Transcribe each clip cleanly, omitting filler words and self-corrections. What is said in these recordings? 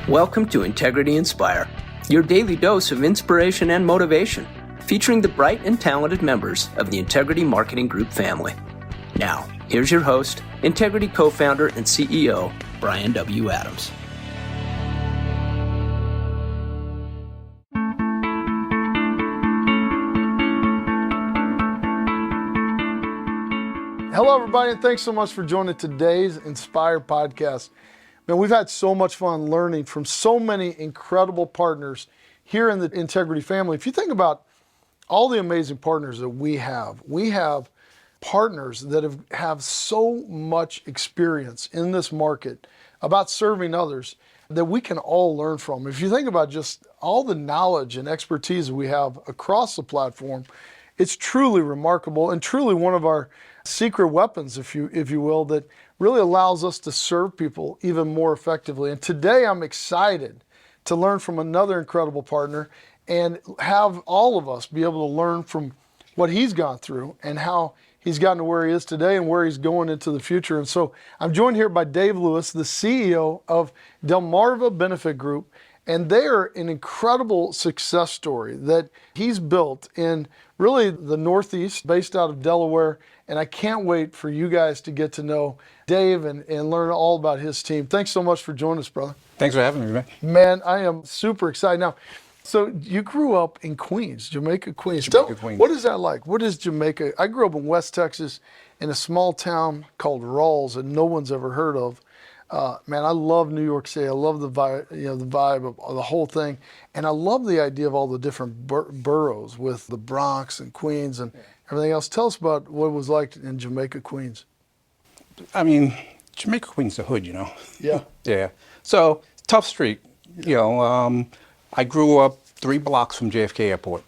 Welcome to Integrity Inspire, your daily dose of inspiration and motivation, featuring the bright and talented members of the Integrity Marketing Group family. Now, here's your host, Integrity co-founder and CEO, Brian W. Adams. Hello, everybody, and thanks so much for joining today's Inspire podcast. Man, we've had so much fun learning from so many incredible partners here in the Integrity family. If you think about all the amazing partners that we have partners that have so much experience in this market about serving others that we can all learn from. If you think about just all the knowledge and expertise we have across the platform, it's truly remarkable and truly one of our secret weapons, if you will, that really allows us to serve people even more effectively. And today I'm excited to learn from another incredible partner and have all of us be able to learn from what he's gone through and how he's gotten to where he is today and where he's going into the future. And so I'm joined here by Dave Lewis, the CEO of Delmarva Benefit Group. And they are an incredible success story that he's built in really the Northeast, based out of Delaware. And I can't wait for you guys to get to know Dave and learn all about his team. Thanks so much for joining us, brother. Thanks for having me, man. Man, I am super excited. Now, so you grew up in Queens, Jamaica, Queens. Queens. What is that like? What is Jamaica? I grew up in West Texas in a small town called Rawls that no one's ever heard of. Man, I love New York City. I love the vibe, the vibe of the whole thing, and I love the idea of all the different boroughs with the Bronx and Queens and everything else. Tell us about what it was like in Jamaica, Queens. I mean, Jamaica, Queens, the hood, you know. Yeah. Yeah. So tough street. I grew up 3 blocks from JFK Airport.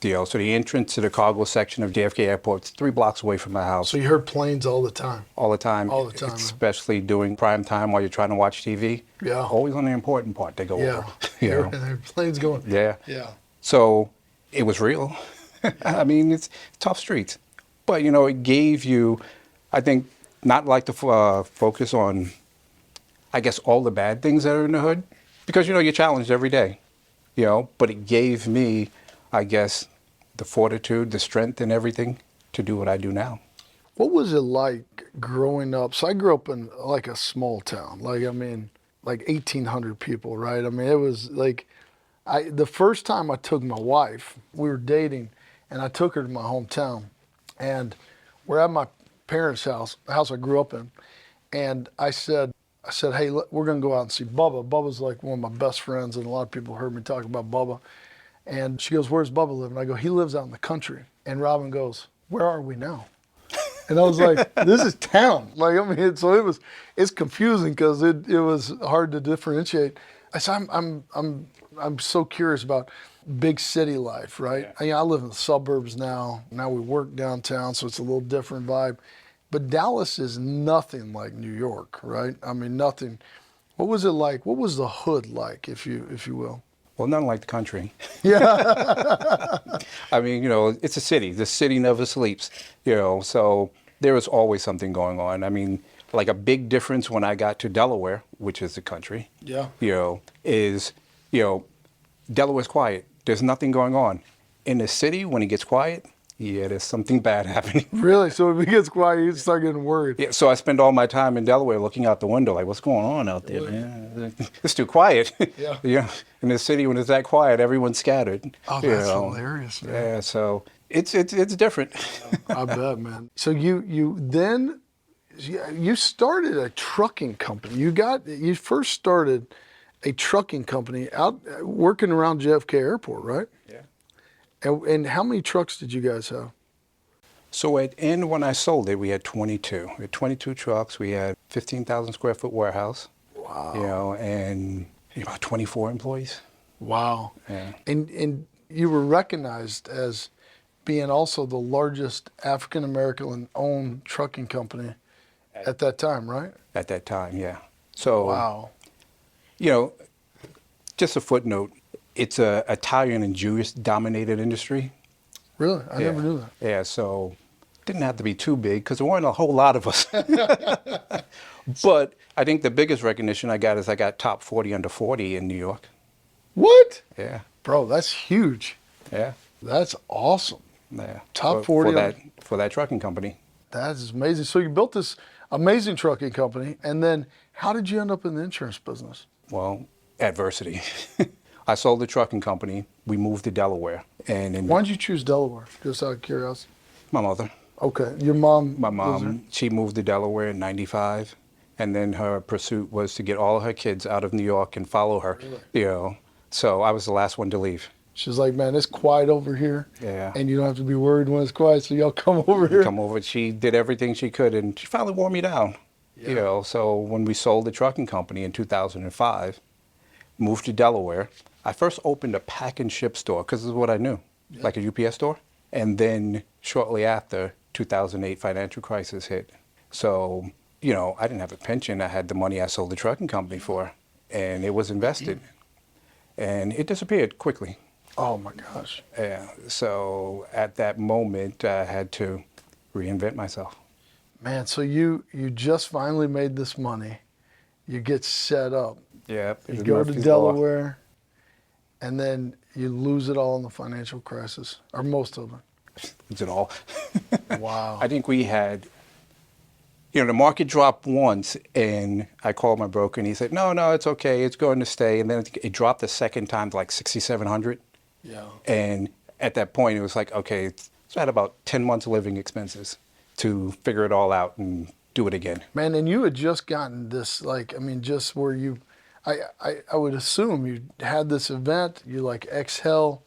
So the entrance to the cargo section of JFK Airport is 3 blocks away from my house. So you heard planes all the time. All the time. All the time. Especially during prime time while you're trying to watch TV. Yeah. Always on the important part they go over. Yeah. And there are planes going. Yeah. Yeah. So it was real. I mean, it's tough streets. But, it gave you, I think, not like to focus on, I guess, all the bad things that are in the hood. Because, you're challenged every day. But it gave me, I guess, the fortitude, the strength and everything to do what I do now. What was it like growing up? So I grew up in like a small town, like 1,800 people, right? I mean, it was like, the first time I took my wife, we were dating, and I took her to my hometown, and we're at my parents' house, the house I grew up in, and I said, hey, we're gonna go out and see Bubba. Bubba's like one of my best friends, and a lot of people heard me talk about Bubba. And she goes, where's Bubba living? I go, he lives out in the country. And Robin goes, where are we now? And I was like, this is town. It's confusing because it was hard to differentiate. I said, I'm so curious about big city life, right? Yeah. I live in the suburbs now. Now we work downtown, so it's a little different vibe. But Dallas is nothing like New York, right? I mean, nothing. What was it like? What was the hood like, if you will? Well, nothing like the country. Yeah. I mean, it's a city. The city never sleeps, so there is always something going on. I mean, like a big difference when I got to Delaware, which is the country, is, Delaware's quiet. There's nothing going on. In the city, when it gets quiet, there's something bad happening. Really? So if it gets quiet, you start getting worried. Yeah, so I spend all my time in Delaware looking out the window, like, what's going on out there, man? It's too quiet. Yeah. In the city, when it's that quiet, everyone's scattered. Oh, that's hilarious, man. Yeah, so it's different. I bet, man. So you started a trucking company. You first started a trucking company out working around JFK Airport, right? Yeah. And how many trucks did you guys have? So at end, when I sold it, we had 22. We had 22 trucks. We had 15,000 square foot warehouse. Wow. And about 24 employees. Wow. Yeah. And you were recognized as being also the largest African American owned trucking company at that time, right? At that time, yeah. So, wow. Just a footnote. It's a Italian and Jewish dominated industry. Really? I never knew that. Yeah, so Didn't have to be too big because there weren't a whole lot of us. But I think the biggest recognition I got is I got top 40 under 40 in New York. What? Yeah. Bro, that's huge. Yeah. That's awesome. Yeah. Top 40 for that trucking company. That is amazing. So you built this amazing trucking company, and then how did you end up in the insurance business? Well, adversity. I sold the trucking company. We moved to Delaware. Why did you choose Delaware? Just out of curiosity. My mother. Okay. Your mom? My was there? mom, she moved to Delaware in '95, and then her pursuit was to get all of her kids out of New York and follow her. Really? You know, so I was the last one to leave. She's like, man, it's quiet over here. Yeah. And you don't have to be worried when it's quiet, so y'all come over here. Come over. She did everything she could, and she finally wore me down. Yeah. You know, so when we sold the trucking company in 2005, moved to Delaware, I first opened a pack and ship store because this is what I knew, like a UPS store. And then shortly after, 2008 financial crisis hit. So, you know, I didn't have a pension. I had the money I sold the trucking company for, and it was invested. And it disappeared quickly. Oh my gosh. Yeah. So at that moment, I had to reinvent myself. Man, so you just finally made this money. You get set up. Yeah. You go to Delaware, and then you lose it all in the financial crisis, or most of it. Lose it all. Wow. I think we had, you know, the market dropped once, and I called my broker, and he said, no, it's okay. It's going to stay. And then it dropped the second time to like 6,700. Yeah. And at that point, it was like, okay, it's had about 10 months of living expenses to figure it all out and do it again. Man, and you had just gotten this, like, I mean, just where you, I would assume you had this event, you like exhale,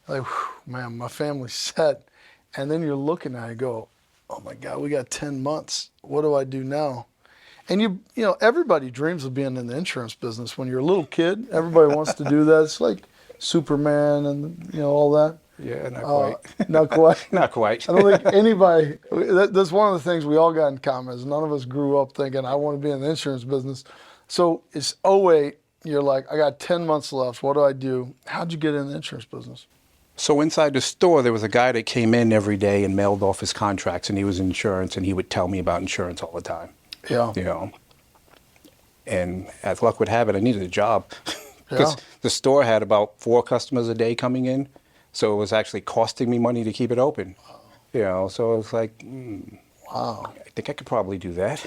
like, whew, man, my family's set. And then you're looking at it and go, oh my God, we got 10 months. What do I do now? And you know, everybody dreams of being in the insurance business. When you're a little kid, everybody wants to do that. It's like Superman and, you know, all that. Yeah, not quite. Not quite. Not quite. I don't think anybody, that's one of the things we all got in common is none of us grew up thinking, I want to be in the insurance business. So it's '08, you're like, I got 10 months left. What do I do? How'd you get in the insurance business? So inside the store, there was a guy that came in every day and mailed off his contracts, and he was in insurance, and he would tell me about insurance all the time. Yeah. You know, and as luck would have it, I needed a job because the store had about 4 customers a day coming in, so it was actually costing me money to keep it open. Wow. You know, so it was like, Wow. I think I could probably do that.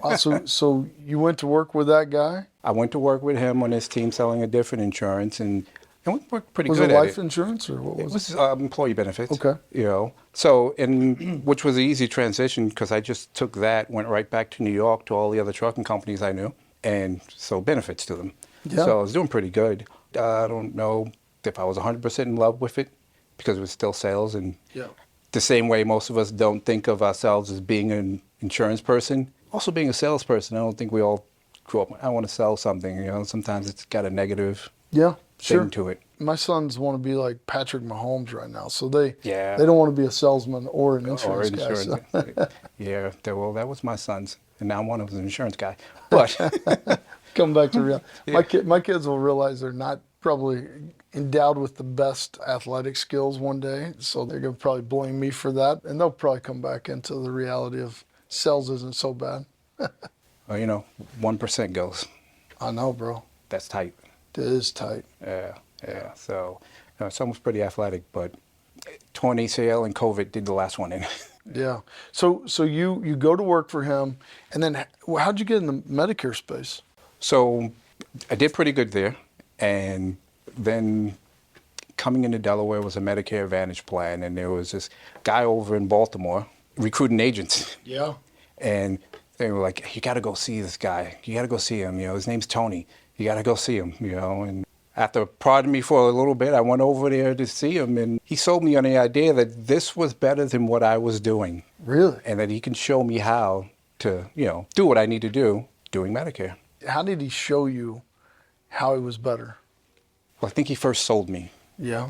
Wow. So you went to work with that guy? I went to work with him on his team selling a different insurance, and we worked pretty Was good it at life it. insurance or what It was it? was employee benefits. Okay. You know, so, and which was an easy transition because I just took that, went right back to New York to all the other trucking companies I knew, and sold benefits to them. Yeah. So I was doing pretty good. I don't know if I was 100% in love with it because it was still sales, and Yeah. the same way most of us don't think of ourselves as being an insurance person, also being a salesperson. I don't think we all grew up, I want to sell something, you know, sometimes it's got a negative Yeah, sure. thing to it. My sons want to be like Patrick Mahomes right now, so they Yeah. don't want to be a salesman or an insurance, Or guy. insurance. So. Yeah, well, that was my son's, and now one of them's an insurance guy. But Come back to reality. Yeah. My kids will realize they're not probably endowed with the best athletic skills one day, so they're going to probably blame me for that, and they'll probably come back into the reality of sales isn't so bad. well, you know, 1% goes. I know, bro. That's tight. It is tight. Yeah. So, you know, son was pretty athletic, but torn ACL and COVID did the last one in. Yeah. So you go to work for him, and then how'd you get in the Medicare space? So I did pretty good there, and then coming into Delaware was a Medicare Advantage plan, and there was this guy over in Baltimore recruiting agents. Yeah. And they were like, you got to go see this guy. You got to go see him. You know, his name's Tony. You got to go see him, you know. And after prodding me for a little bit, I went over there to see him, and he sold me on the idea that this was better than what I was doing. Really? And that he can show me how to, you know, do what I need to do doing Medicare. How did he show you how it was better? Well, I think he first sold me. Yeah.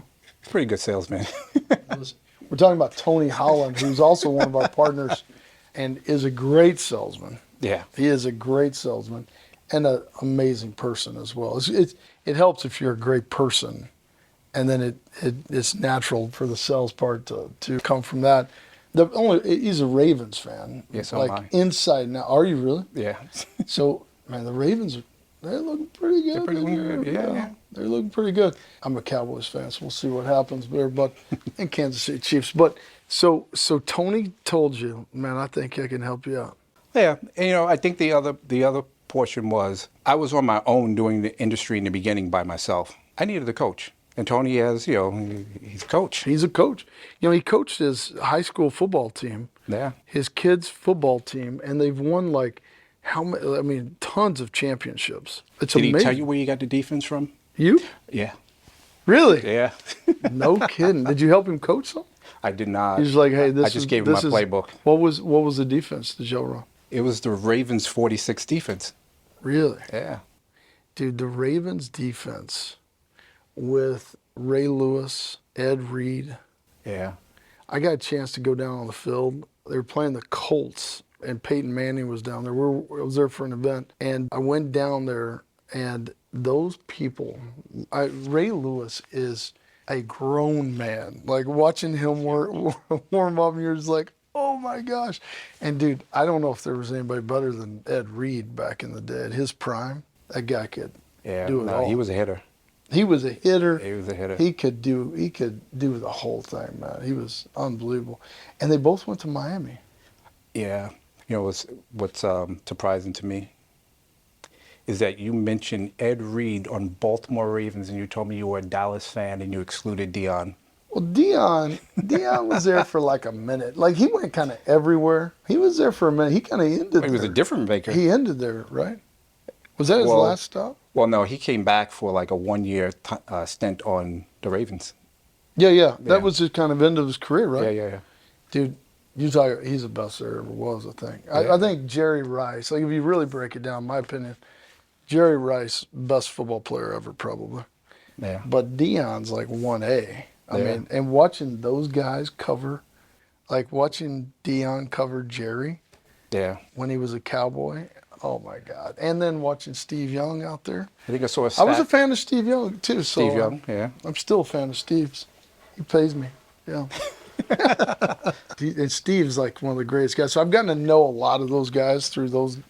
Pretty good salesman. We're talking about Tony Holland, who's also one of our partners and is a great salesman. Yeah. He is a great salesman and an amazing person as well. It helps if you're a great person, and then it's natural for the sales part to come from that. He's a Ravens fan. Yes, so like am I. inside now. Are you really? Yeah. So, man, the Ravens they're looking pretty good. They're pretty good. Yeah. They're looking pretty good. I'm a Cowboys fan, so we'll see what happens there. But and Kansas City Chiefs. But so Tony told you, man, I think I can help you out. Yeah. And, I think the other portion was I was on my own doing the industry in the beginning by myself. I needed a coach. And Tony he's a coach. He's a coach. He coached his high school football team. Yeah. His kids' football team, and they've won tons of championships. It's Did amazing. he tell you where you got the defense from? You? Yeah. Really? Yeah. No kidding. Did you help him coach some? I did not. He's like, hey, I just gave him my playbook. What was the defense that y'all run? It was the Ravens 46 defense. Really? Yeah. Dude, the Ravens defense with Ray Lewis, Ed Reed. Yeah. I got a chance to go down on the field. They were playing the Colts, and Peyton Manning was down there. I was there for an event, and I went down there, and those people, Ray Lewis is a grown man. Like, watching him warm up, you're just like, oh my gosh. And dude, I don't know if there was anybody better than Ed Reed back in the day. At his prime, that guy could do it all. He was a hitter. He was a hitter. He was a hitter. He could do the whole thing, man. He was unbelievable. And they both went to Miami. Yeah. What's surprising to me is that you mentioned Ed Reed on Baltimore Ravens, and you told me you were a Dallas fan and you excluded Dion. Well, Dion was there for like a minute. Like, he went kind of everywhere. He was there for a minute. He kind of ended there. He was a different maker. He ended there, right? Was that his last stop? Well, no, he came back for like a 1-year stint on the Ravens. Yeah. That was the kind of end of his career, right? Yeah. Dude, he's the best there ever was, I think. Yeah. I think Jerry Rice, like, if you really break it down, in my opinion, Jerry Rice, best football player ever, probably. Yeah. But Dion's like 1A. I mean, and watching those guys cover, like watching Dion cover Jerry when he was a Cowboy, oh my God. And then watching Steve Young out there. I think I saw a stat. I was a fan of Steve Young too. Steve Young, yeah. I'm still a fan of Steve's. He pays me, yeah. And Steve's like one of the greatest guys. So I've gotten to know a lot of those guys through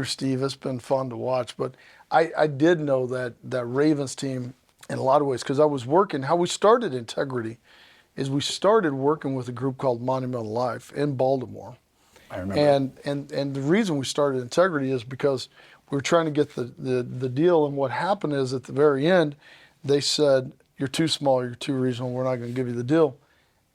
Steve. It's been fun to watch. But I did know that Ravens team in a lot of ways, because I was working. How we started Integrity is we started working with a group called Monumental Life in Baltimore. I remember. And the reason we started Integrity is because we were trying to get the deal. And what happened is at the very end, they said, you're too small, you're too regional, we're not going to give you the deal.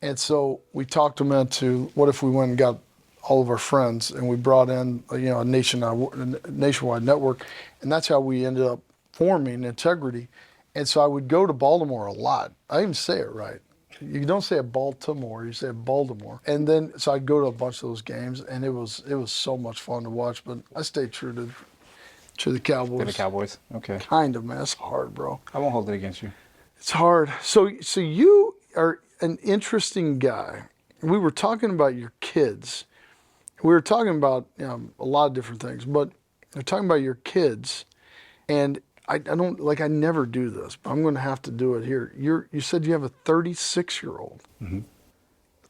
And so we talked them into, what if we went and got all of our friends and we brought in a nationwide network, and that's how we ended up forming Integrity. And so I would go to Baltimore a lot. I even say it right. You don't say it Baltimore, you say it Baltimore. And then so I'd go to a bunch of those games, and it was so much fun to watch. But I stayed true to the Cowboys. To the Cowboys, okay. Kind of, man. It's hard, bro. I won't hold it against you. It's hard. So you are an interesting guy. We were talking about your kids. We were talking about a lot of different things, but we're talking about your kids, and I don't, like, I never do this, but I'm going to have to do it here. You said you have a 36-year-old. Mm-hmm.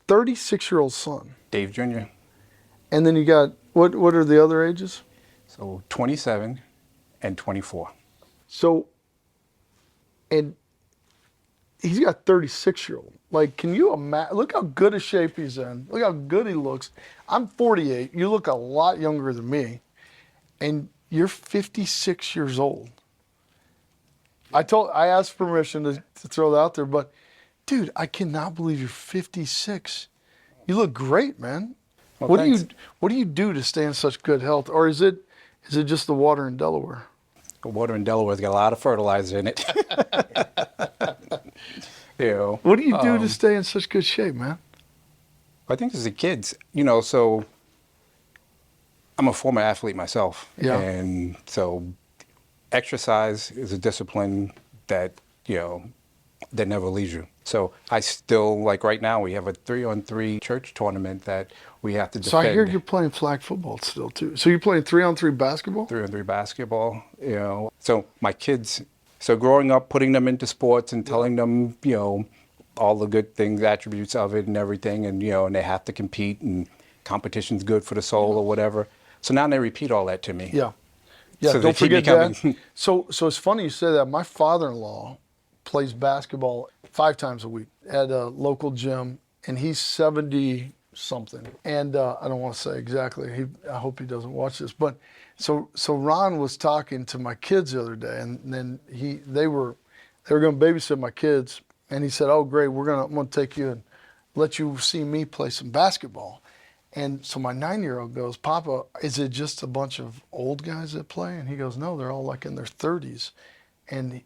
36-year-old son. Dave Jr. And then you got, what are the other ages? So 27 and 24. So, and he's got 36-year-old. Like, can you imagine? Look how good a shape he's in. Look how good he looks. I'm 48. You look a lot younger than me. And you're 56 years old. I asked permission to throw that out there, but dude, I cannot believe you're 56. You look great, man. Well, what do you do to stay in such good health? Or is it just the water in Delaware? The water in Delaware's got a lot of fertilizer in it. What do you do to stay in such good shape, man? I think as the kids, so I'm a former athlete myself. Yeah. And so exercise is a discipline that, that never leaves you. So I still, like right now, we have a 3-on-3 church tournament that we have to defend. So I hear you're playing flag football still too. So you're playing 3-on-3 basketball? 3-on-3 basketball, So my kids, growing up, putting them into sports and telling them, all the good things, attributes of it and everything, and and they have to compete, and competition's good for the soul or whatever. So now they repeat all that to me. Yeah. Yeah, So they don't keep me forget that. coming. So it's funny you say that. My father-in-law plays basketball 5 times a week at a local gym, and he's 70 something. And I don't want to say exactly. I hope he doesn't watch this. But so Ron was talking to my kids the other day, and then they were going to babysit my kids, and he said, "Oh, great, I'm going to take you and let you see me play some basketball." And so my 9-year-old goes, "Papa, is it just a bunch of old guys that play?" And he goes, "No, they're all like in their 30s. And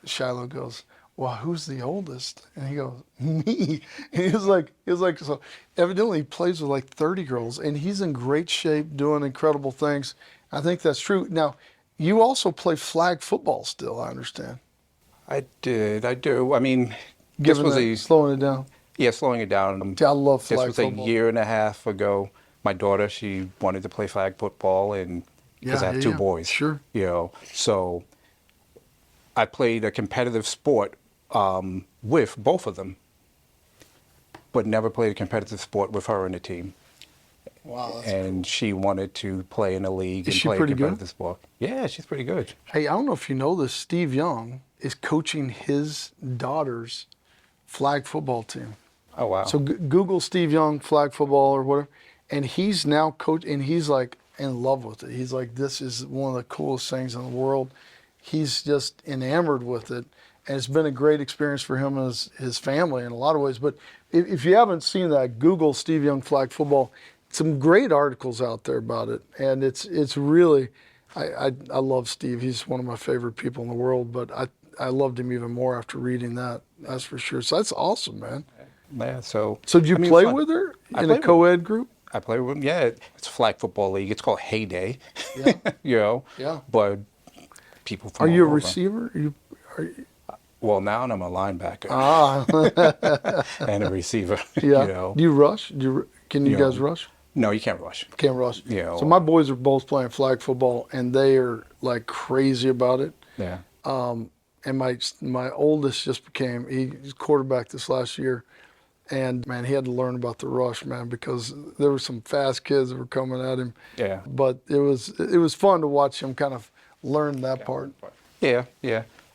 Shiloh goes, "Well, who's the oldest?" And he goes, "Me." And he was like, so evidently he plays with like 30 girls, and he's in great shape, doing incredible things. I think that's true. Now, you also play flag football still, I understand. I do. I mean, Slowing it down. Yeah, slowing it down. I love flag This was football. a year and a half ago. My daughter, she wanted to play flag football, and because I have 2 boys. Sure. So I played a competitive sport with both of them, but never played a competitive sport with her in the team. Wow. And she wanted to play in a league and she play a pretty competitive good? sport. Yeah, she's pretty good. Hey, I don't know if you know this. Steve Young is coaching his daughter's flag football team. Oh, wow. So Google Steve Young flag football or whatever, and he's now and he's like in love with it. He's like, this is one of the coolest things in the world. He's just enamored with it, and it's been a great experience for him and his family in a lot of ways. But if you haven't seen that, Google Steve Young flag football. Some great articles out there about it, and it's really, I love Steve. He's one of my favorite people in the world, but I loved him even more after reading that. That's for sure. So that's awesome, man. Yeah, so did you play with her in a co-ed group? I play with them. Yeah, it's a flag football league. It's called Heyday. Yeah. Yeah. But people from Are you a all over. receiver? Well, now I'm a linebacker and a receiver. Yeah. Do you rush? Can you guys rush? No, you can't rush. Can't rush. Yeah. So my boys are both playing flag football, and they are like crazy about it. Yeah. And my oldest he's quarterback this last year, and man, he had to learn about the rush, man, because there were some fast kids that were coming at him. Yeah. But it was fun to watch him kind of learn that part. Yeah.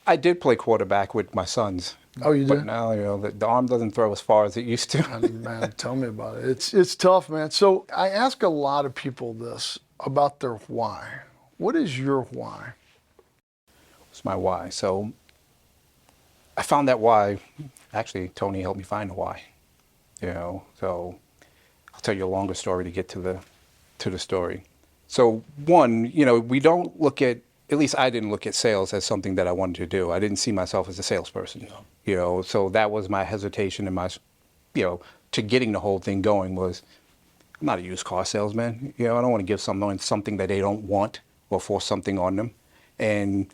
I did play quarterback with my sons. Oh, you did? But now, the arm doesn't throw as far as it used to. Man, tell me about it. It's tough, man. So I ask a lot of people this about their why. What is your why? It's my why. So I found that why. Actually, Tony helped me find the why. So I'll tell you a longer story to get to the story. So one, we don't look at least I didn't look at sales as something that I wanted to do. I didn't see myself as a salesperson. No. So that was my hesitation and my, to getting the whole thing going was, I'm not a used car salesman. I don't want to give someone something that they don't want or force something on them. And,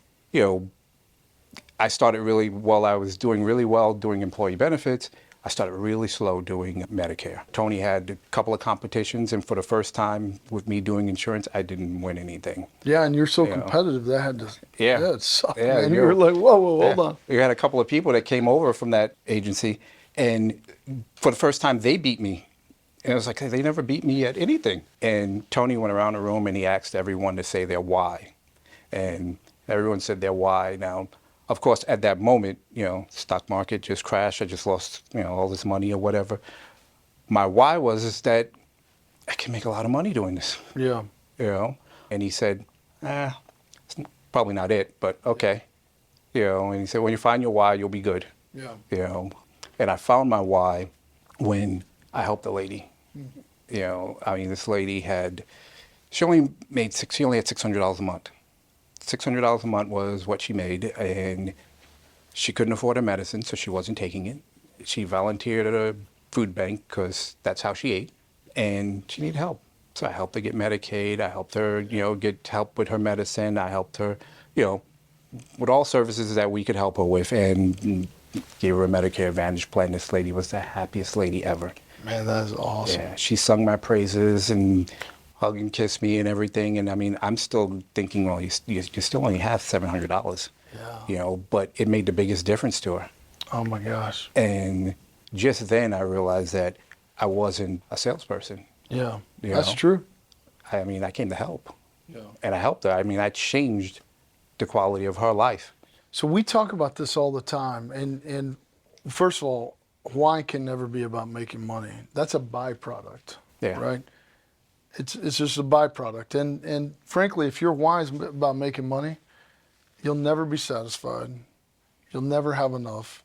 I started I was doing really well doing employee benefits. I started really slow doing Medicare. Tony had a couple of competitions, and for the first time with me doing insurance, I didn't win anything. Yeah, and you're so competitive that had to. Yeah, it sucked. Yeah, and you were like, whoa, hold on. We had a couple of people that came over from that agency, and for the first time, they beat me. And I was like, hey, they never beat me at anything. And Tony went around the room and he asked everyone to say their why, and everyone said their why. Now, of course, at that moment, stock market just crashed. I just lost, all this money or whatever. My why is that I can make a lot of money doing this. Yeah. And he said, it's probably not it, but okay. And he said, when you find your why, you'll be good. Yeah. And I found my why when I helped a lady. This lady she only had $600 a month. $600 a month was what she made, and she couldn't afford her medicine, so she wasn't taking it. She volunteered at a food bank because that's how she ate, and she needed help. So I helped her get Medicaid. I helped her, get help with her medicine. I helped her, with all services that we could help her with, and gave her a Medicare Advantage plan. This lady was the happiest lady ever. Man, that is awesome. Yeah, she sung my praises and hug and kiss me and everything. And I'm still thinking, well, you still only have $700. Yeah. But it made the biggest difference to her. Oh my gosh. And just then I realized that I wasn't a salesperson. Yeah, You that's know? true. I mean, I came to help. Yeah. And I helped her. I mean, I changed the quality of her life. So we talk about this all the time. And first of all, wine can never be about making money. That's a byproduct, Yeah. right? It's just a byproduct. And frankly, if your wine is about making money, you'll never be satisfied. You'll never have enough.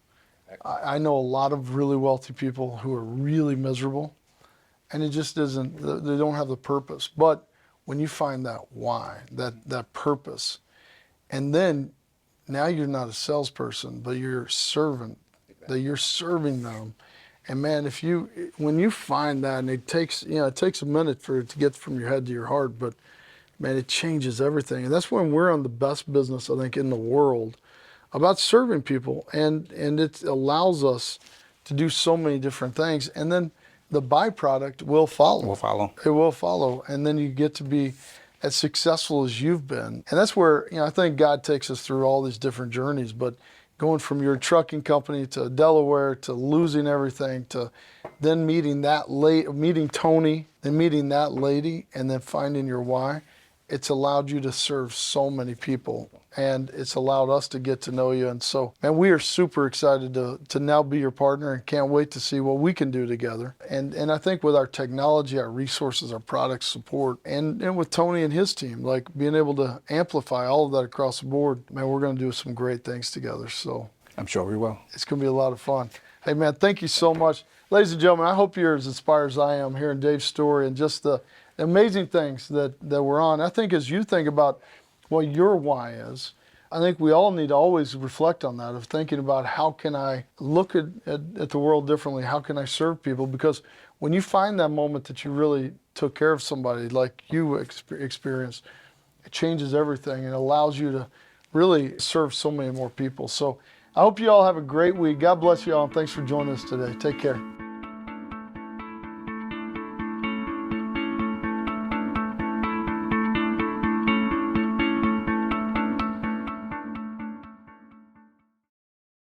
I know a lot of really wealthy people who are really miserable, and it just isn't, they don't have the purpose. But when you find that why, that purpose, and then now you're not a salesperson, but you're a servant, that you're serving them. And man, when you find that, and it takes a minute for it to get from your head to your heart, but man, it changes everything. And that's when we're on the best business, I think, in the world about serving people. And it allows us to do so many different things. And then the byproduct will follow. Will follow. It will follow. And then you get to be as successful as you've been. And that's where, I think God takes us through all these different journeys. But going from your trucking company to Delaware to losing everything to then meeting Tony, then meeting that lady, and then finding your why, it's allowed you to serve so many people, and it's allowed us to get to know you. And so, man, we are super excited to now be your partner and can't wait to see what we can do together. And I think with our technology, our resources, our product support, and with Tony and his team, like being able to amplify all of that across the board, man, we're going to do some great things together. So I'm sure we will. it's going to be a lot of fun. Hey, man, thank you so much. Ladies and gentlemen, I hope you're as inspired as I am hearing Dave's story and just the amazing things that we're on. I think as you think about what your why is, I think we all need to always reflect on that, of thinking about how can I look at the world differently? How can I serve people? Because when you find that moment that you really took care of somebody like you experienced, it changes everything and allows you to really serve so many more people. So I hope you all have a great week. God bless you all, and thanks for joining us today. Take care.